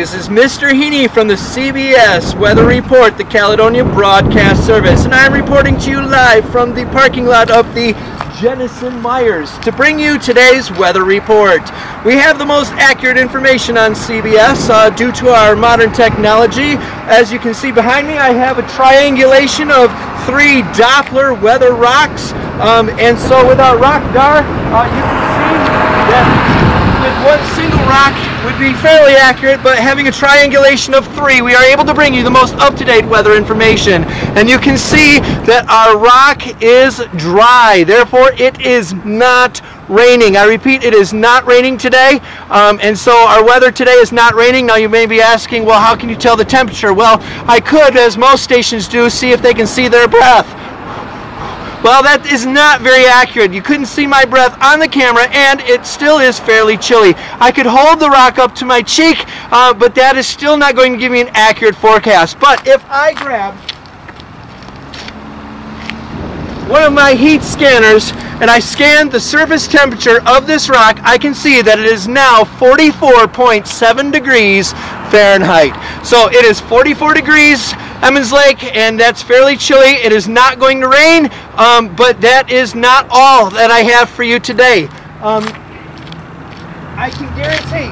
This is Mr. Heaney from the CBS Weather Report, the Caledonia Broadcast Service, and I'm reporting to you live from the parking lot of the Jennison Myers to bring you today's weather report. We have the most accurate information on CBS due to our modern technology. As you can see behind me, I have a triangulation of 3 Doppler weather rocks, and so with our rock dar, you can see that with one single rock would be fairly accurate, but having a triangulation of 3, we are able to bring you the most up-to-date weather information. And you can see that our rock is dry, therefore it is not raining. I repeat, it is not raining today, and so our weather today is not raining. Now you may be asking, well, how can you tell the temperature? Well, I could, as most stations do, see if they can see their breath. Well, that is not very accurate. You couldn't see my breath on the camera, and it still is fairly chilly. I could hold the rock up to my cheek, but that is still not going to give me an accurate forecast. But if I grab one of my heat scanners and I scan the surface temperature of this rock, I can see that it is now 44.7 degrees Fahrenheit. So it is 44 degrees Emmons Lake, and that's fairly chilly. It is not going to rain, but that is not all that I have for you today. I can guarantee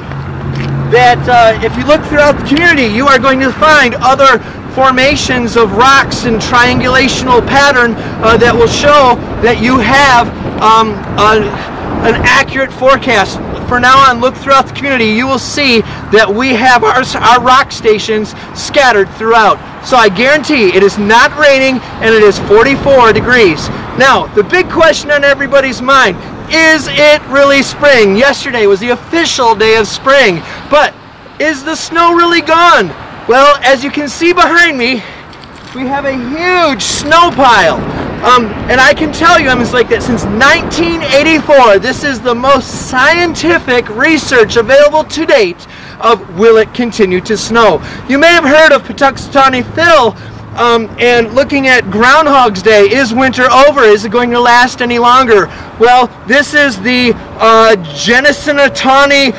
that if you look throughout the community, you are going to find other formations of rocks and triangulational pattern that will show that you have an accurate forecast. For now on, look throughout the community, you will see that we have our rock stations scattered throughout. So I guarantee it is not raining, and it is 44 degrees. Now, the big question on everybody's mind, is it really spring? Yesterday was the official day of spring, but is the snow really gone? Well, as you can see behind me, we have a huge snow pile. And I can tell you, Emmons Lake, that since 1984, this is the most scientific research available to date of will it continue to snow. You may have heard of Patuxentani Phil, and looking at Groundhog's Day. Is winter over? Is it going to last any longer? Well, this is the Jennison-Atani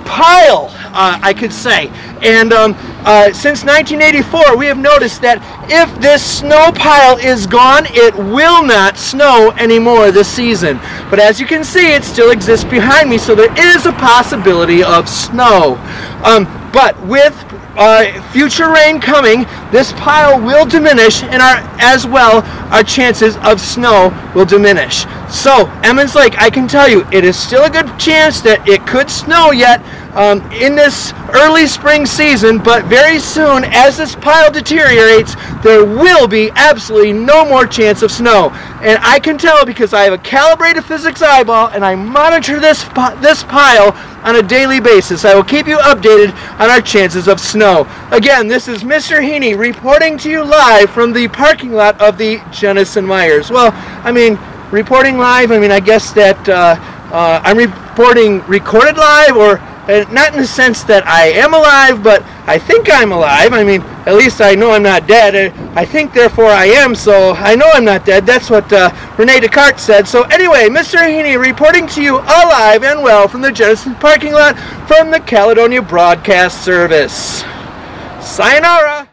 pile, I could say. And since 1984, we have noticed that if this snow pile is gone, it will not snow anymore this season. But as you can see, it still exists behind me, so there is a possibility of snow. But with future rain coming, this pile will diminish, and as well, our chances of snow will diminish. So, Emmons Lake, I can tell you, it is still a good chance that it could snow yet in this early spring season, but very soon, as this pile deteriorates, there will be absolutely no more chance of snow. And I can tell because I have a calibrated physics eyeball, and I monitor this pile on a daily basis. I will keep you updated on our chances of snow. Again, this is Mr. Heaney reporting to you live from the parking lot of the Jennison Myers. Well, I mean, reporting live, I mean, I guess that I'm reporting recorded live, or not in the sense that I am alive, but I think I'm alive. I mean, at least I know I'm not dead. I think, therefore, I am, so I know I'm not dead. That's what Rene Descartes said. So anyway, Mr. Heaney reporting to you alive and well from the Jennison parking lot from the Caledonia Broadcast Service. Sayonara!